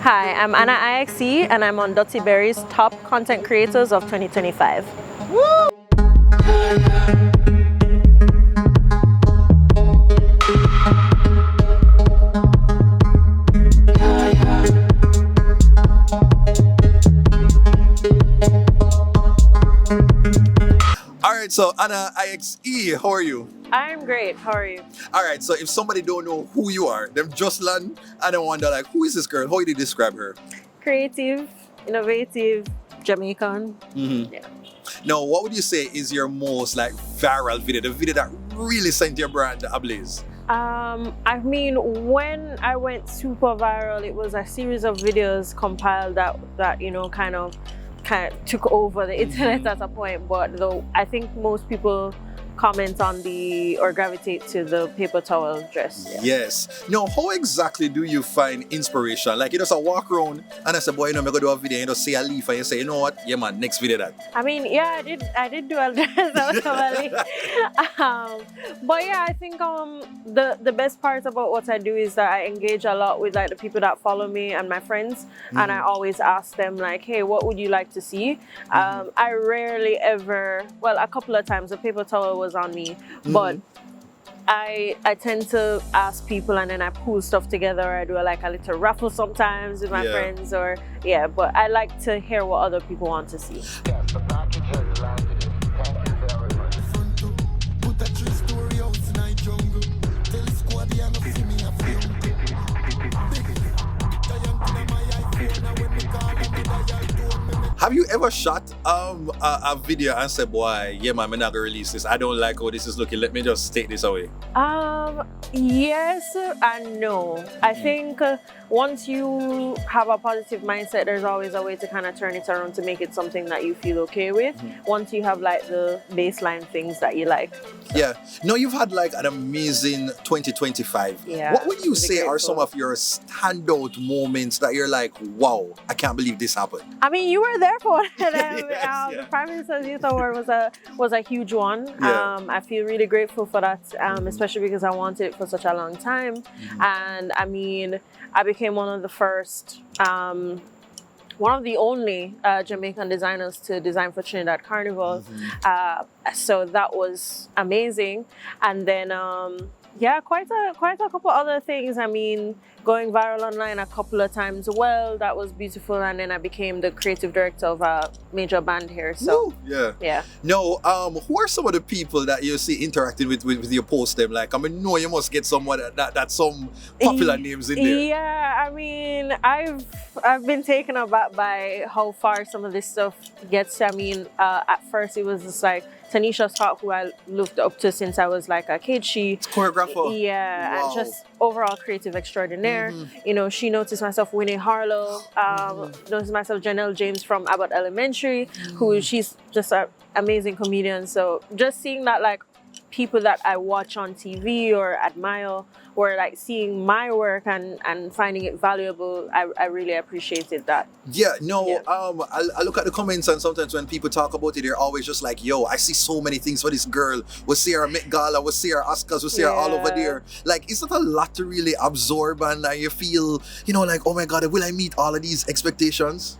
Hi, I'm Anna EXE and I'm on Dutty Berry's Top Content Creators of 2025. Woo! Alright, so Anna EXE, how are you? I'm great, how are you? Alright, so if somebody don't know who you are, them just land and they wonder like, who is this girl? How do you describe her? Creative, innovative, Jamaican. Yeah. Now, what would you say is your most like viral video, the video that really sent your brand ablaze? I mean, when I went super viral, it was a series of videos compiled that you know kind of took over the internet at a point. But though I think most people comment on or gravitate to the paper towel dress. Yeah. Yes. Now, how exactly do you find inspiration? Like, you just walk around and I say, boy, you know, I'm going to do a video and you just see a leaf and you say, you know what? Yeah, man, next video that. I mean, yeah, I did do a dress. But yeah, I think the best part about what I do is that I engage a lot with like the people that follow me and my friends, and I always ask them like, hey, what would you like to see? I rarely ever, well, a couple of times the paper towel was on me, but I tend to ask people and then I pull stuff together. I do like a little raffle sometimes with my friends, or but I like to hear what other people want to see. Have you ever shot a video and said, boy, yeah man, I'm not gonna release this. I don't like how this is looking. Let me just take this away? Yes and no. I think once you have a positive mindset, there's always a way to kind of turn it around to make it something that you feel okay with. Once you have like the baseline things that you like. So. Yeah. No, you've had like an amazing 2025. Yeah. What would you say are some of your standout moments that you're like, wow, I can't believe this happened? I mean, you were there for it. The Prime Minister's Youth Award was a huge one. Yeah. I feel really grateful for that, especially because I wanted it for such a long time. And I mean, I became one of the first, one of the only Jamaican designers to design for Trinidad Carnival. So that was amazing. And then, yeah, quite a couple other things. I mean, going viral online a couple of times. Well, that was beautiful. And then I became the creative director of a major band here. So woo, yeah. Yeah. No, who are some of the people that you see interacting with your post them? Like, I mean, no, you must get someone that some popular names in there. Yeah, I mean, I've been taken aback by how far some of this stuff gets. I mean, at first it was just like Tanisha Scott, who I looked up to since I was like a kid. She choreographer. Yeah, wow. And just overall creative extraordinaire. You know, she noticed myself Winnie Harlow, noticed myself Janelle James from Abbott Elementary, who she's just an amazing comedian. So just seeing that like people that I watch on TV or admire were like seeing my work and finding it valuable, I really appreciated that. Yeah, no, yeah. I look at the comments and sometimes when people talk about it, they're always just like, yo, I see so many things for this girl. We'll see her at Met Gala, we'll see her Oscars, we'll see her all over there. Like, it's not a lot to really absorb and you feel, you know, like, oh my God, will I meet all of these expectations?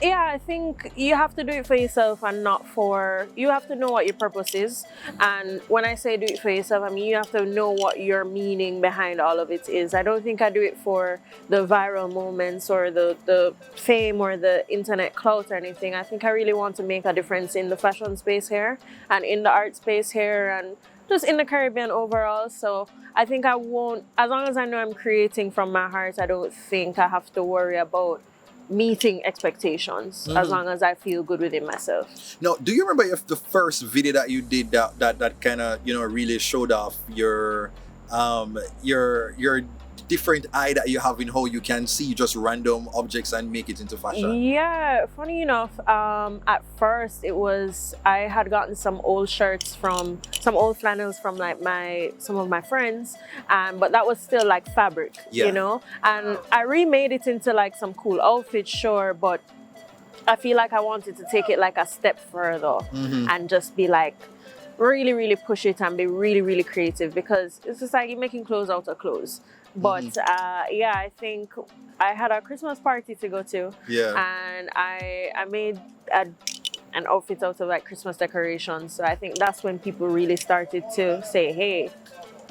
Yeah, I think you have to do it for yourself and not for, you have to know what your purpose is. And when I say do it for yourself, I mean, you have to know what your meaning behind all of it is. I don't think I do it for the viral moments or the fame or the internet clout or anything. I think I really want to make a difference in the fashion space here and in the art space here and just in the Caribbean overall. So I think I won't, as long as I know I'm creating from my heart, I don't think I have to worry about meeting expectations as long as I feel good within myself. Now, do you remember if the first video that you did that kind of, you know, really showed off your different eye that you have in how you can see just random objects and make it into fashion? Yeah, funny enough, at first it was, I had gotten some old shirts from, some old flannels from like some of my friends, but that was still like fabric, you know? And I remade it into like some cool outfits, sure, but I feel like I wanted to take it like a step further and just be like, really, really push it and be really, really creative, because it's just like you're making clothes out of clothes. But yeah, I think I had a Christmas party to go to. Yeah. And I made an outfit out of like Christmas decorations. So I think that's when people really started to say, hey.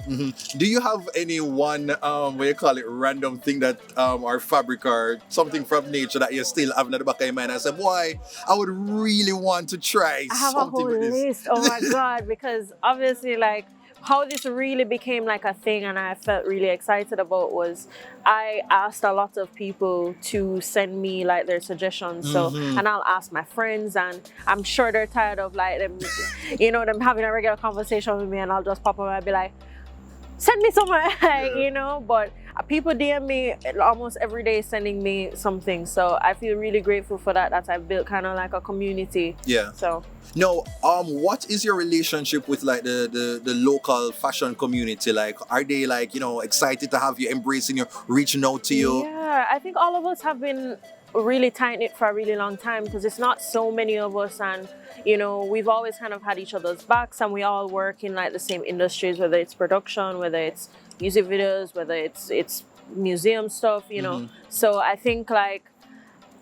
Do you have any one, what you call it, random thing that, or fabric or something from nature that you still have in the back of your mind and say, boy, I would really want to try I have something a whole with this? list. Oh my God, because obviously like how this really became like a thing and I felt really excited about was I asked a lot of people to send me like their suggestions. So, and I'll ask my friends and I'm sure they're tired of like them, you know, them having a regular conversation with me and I'll just pop up and I'll be like, send me somewhere, you know, but people DM me almost every day sending me something. So I feel really grateful for that I've built kind of like a community. Yeah. So. No, what is your relationship with like the local fashion community? Like, are they like, you know, excited to have you, embracing you, reaching out to you? Yeah, I think all of us have been really tight-knit for a really long time because it's not so many of us and you know we've always kind of had each other's backs and we all work in like the same industries, whether it's production, whether it's music videos, whether it's museum stuff, you know. So I think like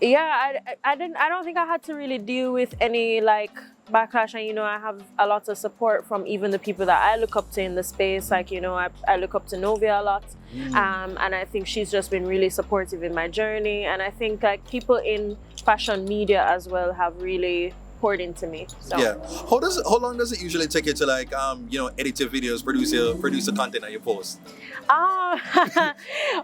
yeah, I don't think I had to really deal with any like backlash, and you know I have a lot of support from even the people that I look up to in the space. Like you know I look up to Novia a lot, and I think she's just been really supportive in my journey, and I think like people in fashion media as well have really poured into me. So yeah, how long does it usually take you to like you know edit your videos, produce the content that you post?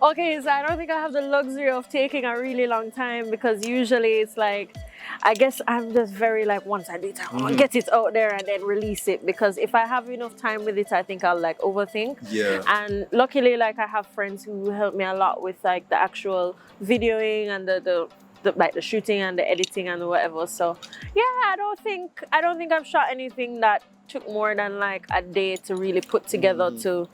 Okay, so I don't think I have the luxury of taking a really long time because usually it's like I guess I'm just very like once I do it, I'll get it out there and then release it, because if I have enough time with it I think I'll like overthink. Yeah. And luckily like I have friends who help me a lot with like the actual videoing and the like the shooting and the editing and whatever. So yeah, I don't think I've shot anything that took more than like a day to really put together to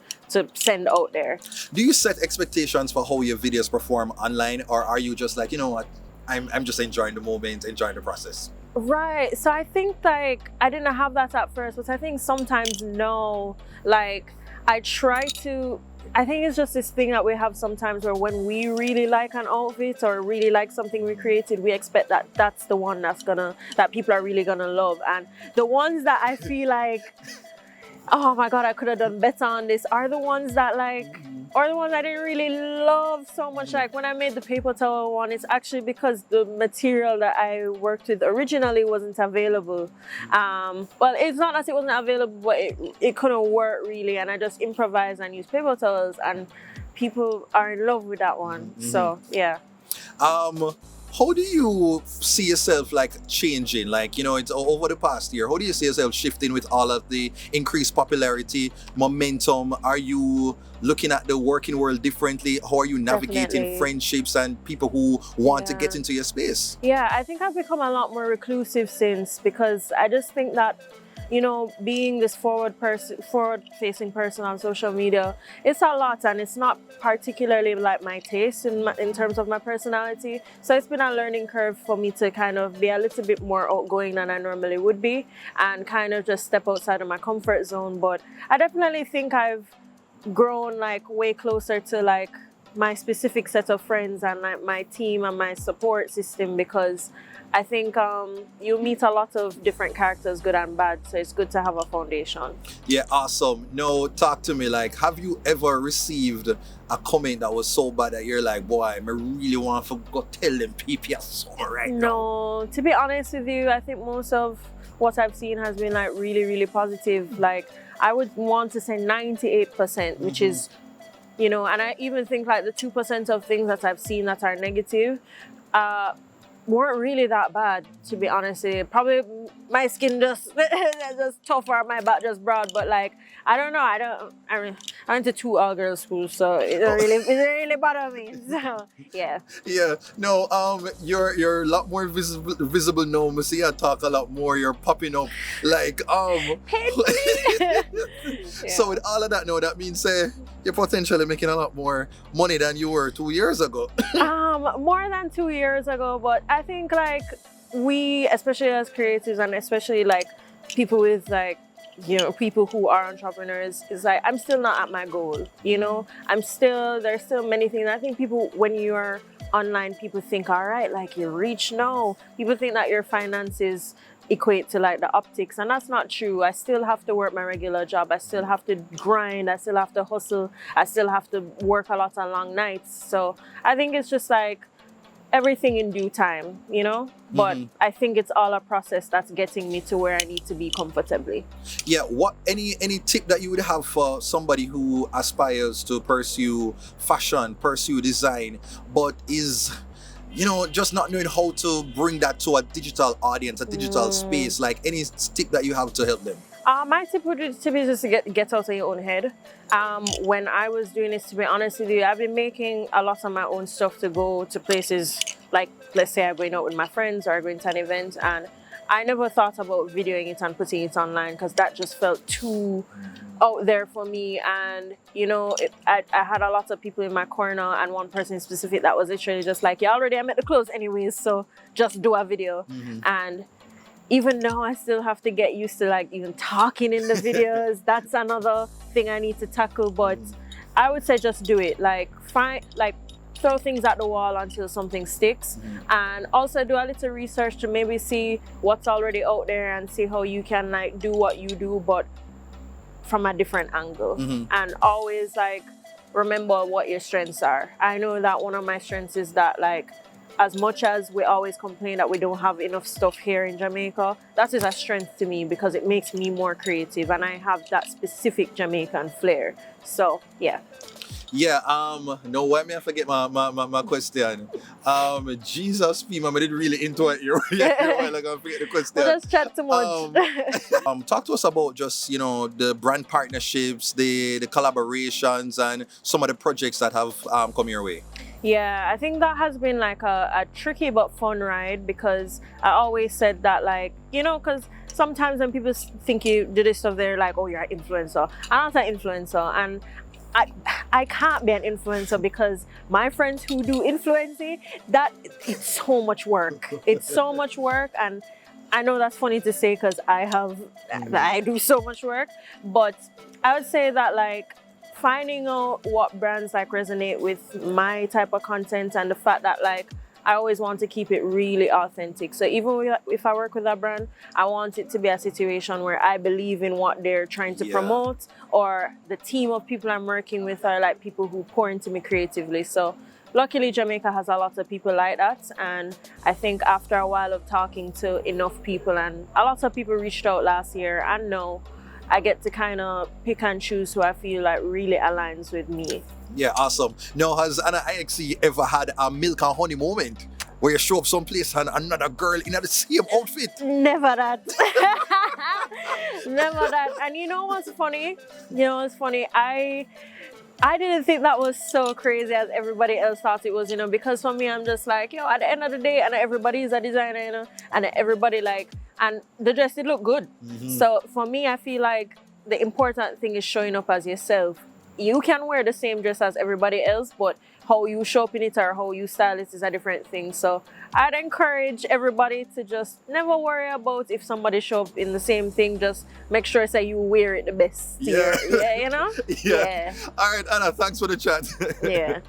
send out there. Do you set expectations for how your videos perform online, or are you just like, you know what, I'm just enjoying the moment, enjoying the process? Right. So I think like I didn't have that at first, but I think sometimes no. Like I think it's just this thing that we have sometimes where when we really like an outfit or really like something we created, we expect that that's the one that people are really gonna love. And the ones that I feel like, oh my God, I could have done better on this are the ones that like, or the ones I didn't really love so much. Like when I made the paper towel one, it's actually because the material that I worked with originally wasn't available. Well, it's not that it wasn't available, but it couldn't work really. And I just improvised and used paper towels and people are in love with that one. So yeah. How do you see yourself like changing? Like, you know, it's over the past year. How do you see yourself shifting with all of the increased popularity, momentum? Are you looking at the working world differently? How are you navigating Definitely. Friendships and people who want to get into your space? Yeah, I think I've become a lot more reclusive since, because I just think that, you know, being this forward-facing person on social media, it's a lot, and it's not particularly like my taste in terms of my personality. So it's been a learning curve for me to kind of be a little bit more outgoing than I normally would be, and kind of just step outside of my comfort zone. But I definitely think I've grown like way closer to like my specific set of friends and like my team and my support system, because I think you meet a lot of different characters, good and bad, so it's good to have a foundation. Yeah, awesome. Now, talk to me, like, have you ever received a comment that was so bad that you're like, boy, I really want to go tell them people so right now? No, to be honest with you, I think most of what I've seen has been like really, really positive. Like, I would want to say 98%, which is, you know, and I even think like the 2% of things that I've seen that are negative, weren't really that bad, to be honest. Probably my skin just tougher, my back just broad, but like I don't know. I went to 2 all-girls schools, so it didn't really bother me. So yeah. Yeah. No. You're a lot more visible now. I see you talk a lot more. You're popping up like Yeah. So with all of that now, that means you're potentially making a lot more money than you were 2 years ago. More than 2 years ago, but I think like we, especially as creatives and especially like people with like you know, people who are entrepreneurs, is like, I'm still not at my goal, you know? There's still many things. I think people, when you're online, people think, all right, like you're rich. No, people think that your finances equate to like the optics, and that's not true. I still have to work my regular job. I still have to grind. I still have to hustle. I still have to work a lot on long nights. So I think it's just like everything in due time, you know? But I think it's all a process that's getting me to where I need to be comfortably. Yeah, what any tip that you would have for somebody who aspires to pursue fashion, pursue design, but is, you know, just not knowing how to bring that to a digital audience, a digital space? Like any tip that you have to help them? My tip would to be just to get out of your own head. When I was doing this, to be honest with you, I've been making a lot of my own stuff to go to places like, let's say I'm going out with my friends or going to an event, and I never thought about videoing it and putting it online because that just felt too out there for me. And you know, I had a lot of people in my corner, and one person specific that was literally just like, yeah, already I met the clothes anyways, so just do a video. And even now I still have to get used to like even talking in the videos. That's another thing I need to tackle, but I would say just do it. Like throw things at the wall until something sticks, and also do a little research to maybe see what's already out there and see how you can like do what you do but from a different angle. And always like remember what your strengths are. I know that one of my strengths is that, like, as much as we always complain that we don't have enough stuff here in Jamaica, that is a strength to me because it makes me more creative, and I have that specific Jamaican flair. So yeah. Yeah, no, why me I forget my question? Jesus, Pima, I didn't really into it. You're like, I forget the question. We just chat too much. Talk to us about just, you know, the brand partnerships, the collaborations, and some of the projects that have come your way. Yeah, I think that has been like a tricky but fun ride, because I always said that, like, you know, because sometimes when people think you do this stuff, they're like, oh, you're an influencer. I'm not an influencer, and I can't be an influencer because my friends who do influencing, it's so much work. It's so much work, and I know that's funny to say because I do so much work, but I would say that, like, finding out what brands like resonate with my type of content, and the fact that, like, I always want to keep it really authentic. So even if I work with a brand, I want it to be a situation where I believe in what they're trying to promote, or the team of people I'm working with are like people who pour into me creatively. So luckily Jamaica has a lot of people like that, and I think after a while of talking to enough people, and a lot of people reached out last year, and now I get to kind of pick and choose who I feel like really aligns with me. Yeah, awesome. Now, has Anna EXE ever had a milk and honey moment where you show up someplace and another girl in the same outfit? Never that. Never that. And you know what's funny? I didn't think that was so crazy as everybody else thought it was, you know, because for me, I'm just like, at the end of the day, and everybody is a designer, you know, and everybody and the dress, it look good. So for me, I feel like the important thing is showing up as yourself. You can wear the same dress as everybody else, but how you show up in it or how you style it is a different thing. So I'd encourage everybody to just never worry about if somebody show up in the same thing. Just make sure that you wear it the best. Yeah, you know? Yeah. All right, Anna, thanks for the chat. Yeah.